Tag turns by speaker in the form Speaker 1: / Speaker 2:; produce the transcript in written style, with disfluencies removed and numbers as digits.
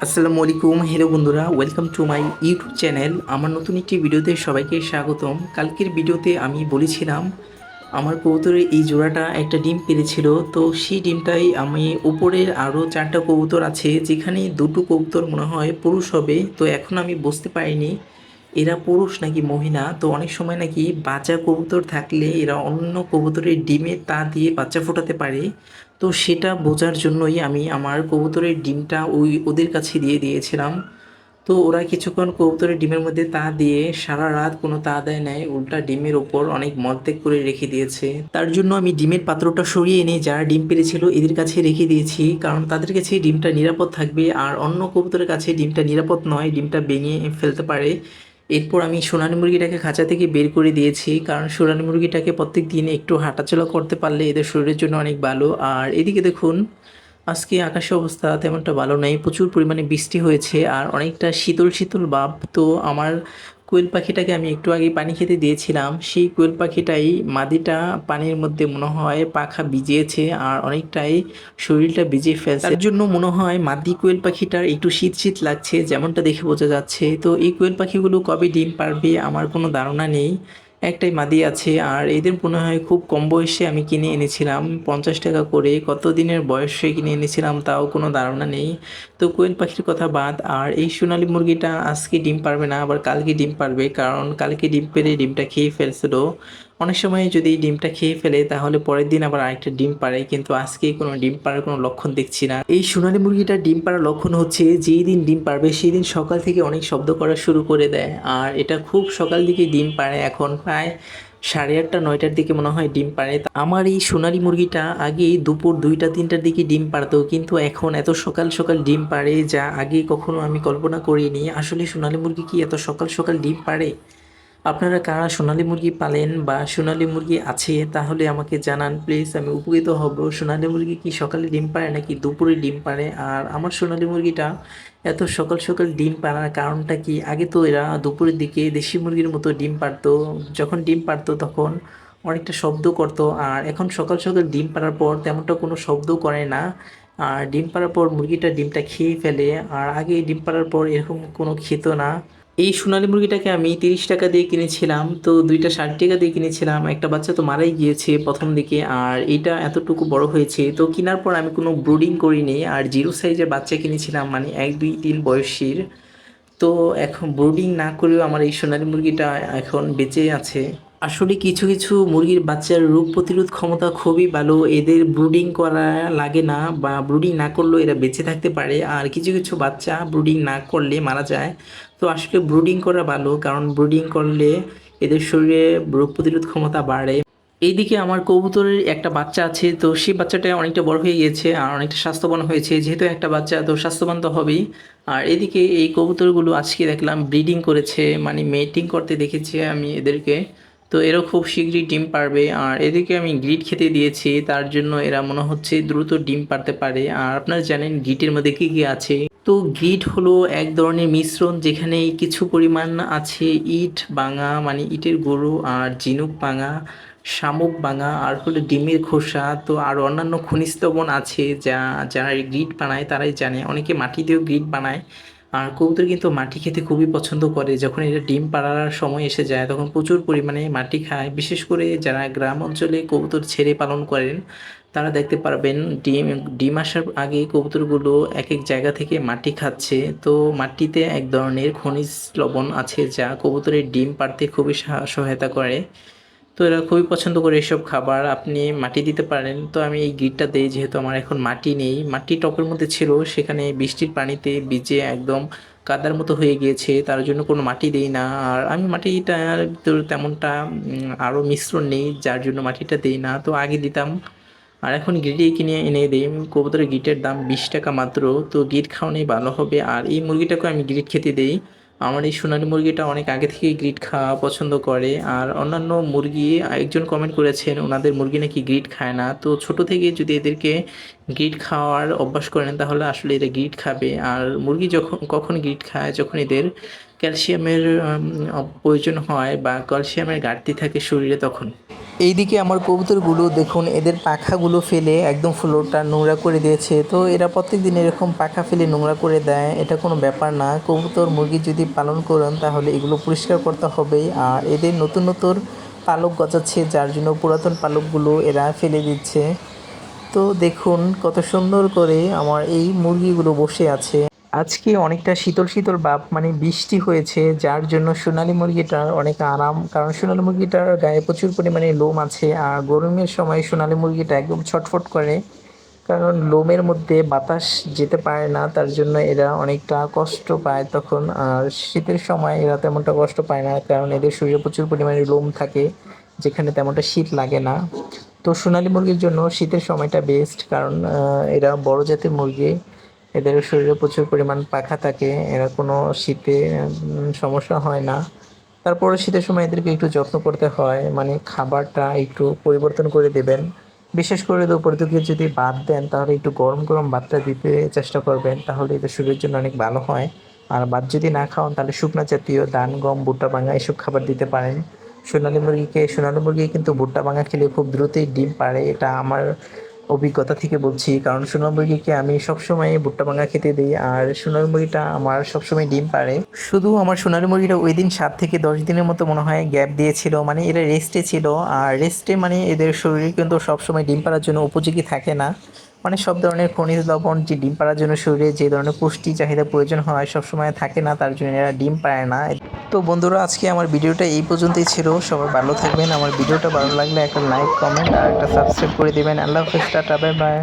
Speaker 1: আসসালামু আলাইকুম, হ্যালো বন্ধুরা, welcome to my YouTube channel. আমার নতুন একটি ভিডিওতে সবাইকে স্বাগতম। কালকের ভিডিওতে আমি বলেছিলাম আমার কবুতরের এই জোড়াটা একটা ডিম পেড়েছিল। তো সেই ডিমটাই আমি উপরের আরও 4টা কবুতর আছে, যেখানে দুটো কবুতর মনে হয় পুরুষ হবে। তো এখন আমি বুঝতে পারিনি এরা পুরুষ নাকি মহিলা। তো অনেক সময় নাকি বাচ্চা কবুতর থাকলে এরা অন্য কবুতরের ডিমে তা দিয়ে বাচ্চা ফোটাতে পারে। তো সেটা বোঝার জন্যই আমি আমার কবুতরের ডিমটা ওদের কাছে দিয়ে দিয়েছিলাম। তো ওরা কিছুক্ষণ কবুতরের ডিমের মধ্যে তা দিয়ে সারা রাত কোনো তা দেয় নাই, উল্টা ডিমের ওপর অনেক মলত্যাগ করে রেখে দিয়েছে। তার জন্য আমি ডিমের পাত্রটা সরিয়ে এনে যারা ডিম পেড়েছিল এদের কাছে রেখে দিয়েছি, কারণ তাদের কাছে ডিমটা নিরাপদ থাকবে, আর অন্য কবুতরের কাছে ডিমটা নিরাপদ নয়, ডিমটা ভেঙে ফেলতে পারে। এরপর আমি সোনালী মুরগিটাকে খাঁচা থেকে বের করে দিয়েছি, কারণ সোনালী মুরগিটাকে প্রত্যেক দিন একটু হাঁটাচলা করতে পারলে এদের শরীরের জন্য অনেক ভালো। আর এদিকে দেখুন, আজকে আকাশের অবস্থা তেমনটা ভালো নেই, প্রচুর পরিমাণে বৃষ্টি হয়েছে আর অনেকটা শীতল শীতল ভাব। তো আমার কোয়েল পাখিটাকে আমি একটু আগে পানি খেতে দিয়েছিলাম, সেই কোয়েল পাখিটাই মাদিটা পানির মধ্যে মনে হয় পাখা ভিজিয়েছে আর অনেকটাই শরীরটা ভিজিয়ে ফেলছে। তার জন্য মনে হয় মাদি কোয়েল পাখিটার একটু শীত শীত লাগছে, যেমনটা দেখে বোঝা যাচ্ছে। তো এই কোয়েল পাখিগুলো কবে ডিম পারবে আমার কোনো ধারণা নেই। একটাই মাদি আছে, আর এদের মনে হয় খুব কম বয়সে আমি কিনে এনেছিলাম 50 টাকা করে। কত দিনের বয়সে কিনে এনেছিলাম তাও কোনো ধারণা নেই। তো কোয়েল পাখির কথা বাদ, আর এই সোনালী মুরগিটা আজকে ডিম পারবে না, আবার কালকে ডিম পারবে, কারণ কালকে ডিম পেড়ে ডিমটা খেয়ে ফেলছিল। অনেক সময় যদি ডিমটা খেয়ে ফেলে তাহলে পরের দিন আবার আরেকটা ডিম পারে, কিন্তু আজকে কোনো ডিম পাড়ার কোনো লক্ষণ দেখছি না। এই সোনালী মুরগিটার ডিম পাড়ার লক্ষণ হচ্ছে যেই দিন ডিম পারবে সেই দিন সকাল থেকে অনেক শব্দ করা শুরু করে দেয়, আর এটা খুব সকাল দিকে ডিম পাড়ে। এখন প্রায় 8:30 9টার দিকে মনে হয় ডিম পাড়ে। আমার এই সোনালী মুরগিটা আগে দুপুর 2টা 3টার দিকে ডিম পারতো, কিন্তু এখন এত সকাল সকাল ডিম পাড়ে যা আগে কখনো আমি কল্পনা করিনি। আসলে সোনালী মুরগি কি এত সকাল সকাল ডিম পাড়ে? আপনারা কারা সোনালী মুরগি পালেন বা সোনালী মুরগি আছে তাহলে আমাকে জানান প্লিজ, আমি উপকৃত হব। সোনালী মুরগি কি সকালে ডিম পাড়ে নাকি দুপুরে ডিম পাড়ে? আর আমার সোনালী মুরগিটা এত সকাল সকাল ডিম পাড়ার কারণটা কি? আগে তো এরা দুপুরের দিকে দেশি মুরগির মতো ডিম পাড়তো, যখন ডিম পাড়তো তখন অনেকটা শব্দ করতো, আর এখন সকাল সকাল ডিম পাড়ার পর তেমনটা কোনো শব্দ করে না। আর ডিম পাড়ার পর মুরগিটা ডিমটা খেয়ে ফেলে, আর আগে ডিম পাড়ার পর এরকম কোনো খেত না। এই সোনালী মুরগিটাকে আমি 30 টাকা দিয়ে কিনেছিলাম, তো দুইটা 60 টাকা দিয়ে কিনেছিলাম। একটা বাচ্চা তো মারাই গিয়েছে প্রথম দিকে, আর এটা এতটুকু বড় হয়েছে। তো কেনার পর আমি কোনো ব্রুডিং করিনি, আর জিরো সাইজের বাচ্চা কিনেছিলাম, মানে 1 2 3 বয়সীর। তো এখন ব্রুডিং না করেও আমার এই সোনালী মুরগিটা এখন বেঁচে আছে। আসলে কিছু কিছু মুরগির বাচ্চার রোগ প্রতিরোধ ক্ষমতা খুবই ভালো, এদের ব্রুডিং করা লাগে না, বা ব্রুডিং না করলেও এরা বেঁচে থাকতে পারে। আর কিছু কিছু বাচ্চা ব্রুডিং না করলে মারা যায়। তো আসলে ব্রুডিং করা ভালো, কারণ ব্রুডিং করলে এদের শরীরে রোগ প্রতিরোধ ক্ষমতা বাড়ে। এইদিকে আমার কবুতরের একটা বাচ্চা আছে, তো সেই বাচ্চাটা অনেকটা বড় হয়ে গিয়েছে আর অনেকটা স্বাস্থ্যবান হয়েছে, যেহেতু একটা বাচ্চা তো স্বাস্থ্যবান তো হবেই। আর এদিকে এই কবুতরগুলো আজকে দেখলাম ব্রিডিং করেছে, মানে মেটিং করতে দেখেছি আমি এদেরকে। তো এরা খুব শীঘ্রই ডিম পারবে, আর এদেরকে আমি গ্রিড খেতে দিয়েছি, তার জন্য এরা মনে হচ্ছে দ্রুত ডিম পারতে পারে। আর আপনারা জানেন গ্রিটের মধ্যে কী কী আছে। তো গ্রিট হলো এক ধরনের মিশ্রণ, যেখানে কিছু পরিমাণ আছে ইট ভাঙা, মানে ইটের গুঁড়ো, আর ঝিনুক ভাঙা, শামুক ভাঙা, আর হলো ডিমের খোসা। তো আর অন্যান্য খনিজ লবণ আছে, যারা গ্রিট বানায় তারাই জানে। অনেকে মাটি দিয়েও গ্রিট বানায়। আর কবুতর কিন্তু মাটি খেতে খুবই পছন্দ করে, যখন এটা ডিম পাড়ার সময় এসে যায় তখন প্রচুর পরিমাণে মাটি খায়। বিশেষ করে যারা গ্রাম অঞ্চলে কবুতর ছেড়ে পালন করেন তারা দেখতে পারবেন ডিম ডিম আসার আগে কবুতরগুলো এক এক জায়গা থেকে মাটি খাচ্ছে। তো মাটিতে এক ধরনের খনিজ লবণ আছে যা কবুতরের ডিম পাড়তে খুবই সহায়তা করে। তো এরা খুবই পছন্দ করে এসব খাবার। আপনি মাটি দিতে পারেন, তো আমি এই গিটটা দিই, যেহেতু আমার এখন মাটি নেই। মাটি টপের মধ্যে ছিল, সেখানে বৃষ্টির পানিতে ভিজে একদম কাদার মতো হয়ে গিয়েছে, তার জন্য কোনো মাটি দেই না। আর আমি মাটিটার ভিতর তেমনটা আরও মিশ্রণ নেই, যার জন্য মাটিটা দেই না। তো আগে দিতাম, আর এখন গিটই কিনে এনে দিই। কবুতরের গিটের দাম 20 টাকা মাত্র। তো গিট খাওয়ানোই ভালো হবে, আর এই মুরগিটাকে আমি গিট খেতে দিই। আমার এই সোনালী মুরগিটা অনেক আগে থেকেই গ্রিট খাওয়া পছন্দ করে। আর অন্যান্য মুরগি, একজন কমেন্ট করেছেন ওনাদের মুরগি নাকি গ্রিট খায় না। তো ছোট থেকে যদি এদেরকে গ্রিট খাওয়ার অভ্যাস করেন তাহলে আসলে এরা গ্রিট খাবে। আর মুরগি যখন কখন গ্রিট খায়, যখন এদের ক্যালসিয়ামের প্রয়োজন হয় বা ক্যালসিয়ামের ঘাটতি থাকে শরীরে তখন। এইদিকে আমার কবুতরগুলো দেখুন, এদের পাখাগুলো ফেলে একদম ফ্লোরটা নোংরা করে দিয়েছে। তো এরা প্রত্যেকদিন এরকম পাখা ফেলে নোংরা করে দেয়, এটা কোনো ব্যাপার না। কবুতর মুরগি যদি পালন করেন তাহলে এগুলো পরিষ্কার করতে হবেই। আর এদের নতুন নতুন পালক গজাচ্ছে, যার জন্য পুরাতন পালকগুলো এরা ফেলে দিচ্ছে। তো দেখুন কত সুন্দর করে আমার এই মুরগিগুলো বসে আছে। আজকে অনেকটা শীতল শীতল ভাব, মানে বৃষ্টি হয়েছে, যার জন্য সোনালী মুরগিটার অনেক আরাম। কারণ সোনালী মুরগিটার গায়ে প্রচুর পরিমাণে লোম আছে, আর গরমের সময় সোনালী মুরগিটা একদম ছটফট করে, কারণ লোমের মধ্যে বাতাস যেতে পারে না, তার জন্য এরা অনেকটা কষ্ট পায় তখন। আর শীতের সময় এরা তেমনটা কষ্ট পায় না, কারণ এদের শরীরে প্রচুর পরিমাণে লোম থাকে, যেখানে তেমনটা শীত লাগে না। তো সোনালী মুরগির জন্য শীতের সময়টা বেস্ট, কারণ এরা বড় জাতের মুরগি, এদের শরীরে প্রচুর পরিমাণ পাখা থাকে, এরা কোনো শীতে সমস্যা হয় না। তারপরে শীতের সময় এদেরকে একটু যত্ন করতে হয়, মানে খাবারটা একটু পরিবর্তন করে দেবেন। বিশেষ করে দুপুর দিকে যদি ভাত দেন তাহলে একটু গরম গরম ভাতটা দিতে চেষ্টা করবেন, তাহলে এদের শরীরের জন্য অনেক ভালো হয়। আর ভাত যদি না খাওয়ান তাহলে শুকনা জাতীয় ধান, গম, ভুট্টা ভাঙা এসব খাবার দিতে পারেন। সোনালী মুরগি কিন্তু ভুট্টা ভাঙা খেলে খুব দ্রুতই ডিম পাড়ে, এটা আমার অভিজ্ঞতা থেকে বলছি। কারণ সোনালী মুরগিকে আমি সবসময় ভুট্টা ভাঙা খেতে দিই, আর সোনালী মুরগিটা আমার সবসময় ডিম পাড়ে। শুধু আমার সোনালী মুরগিটা ওই দিন 7 থেকে 10 দিনের মতো মনে হয় গ্যাপ দিয়েছিল, মানে এরা রেস্টে ছিল। আর রেস্টে মানে এদের শরীর কিন্তু সবসময় ডিম পাড়ার জন্য উপযোগী থাকে না, মানে সব ধরনের খনিজ লবণ যে ডিম পাড়ার জন্য শরীরে যে ধরনের পুষ্টি চাহিদা প্রয়োজন হয় সবসময় থাকে না, তার জন্য এরা ডিম পায় না। তো বন্ধুরা, আজকে আমার ভিডিওটা এই পর্যন্তই ছিল। সবাই ভালো থাকবেন। আমার ভিডিওটা ভালো লাগলে একটা লাইক, কমেন্ট আর একটা সাবস্ক্রাইব করে দেবেন। আল্লাহ হাফেজ, টাটা, বাই বাই।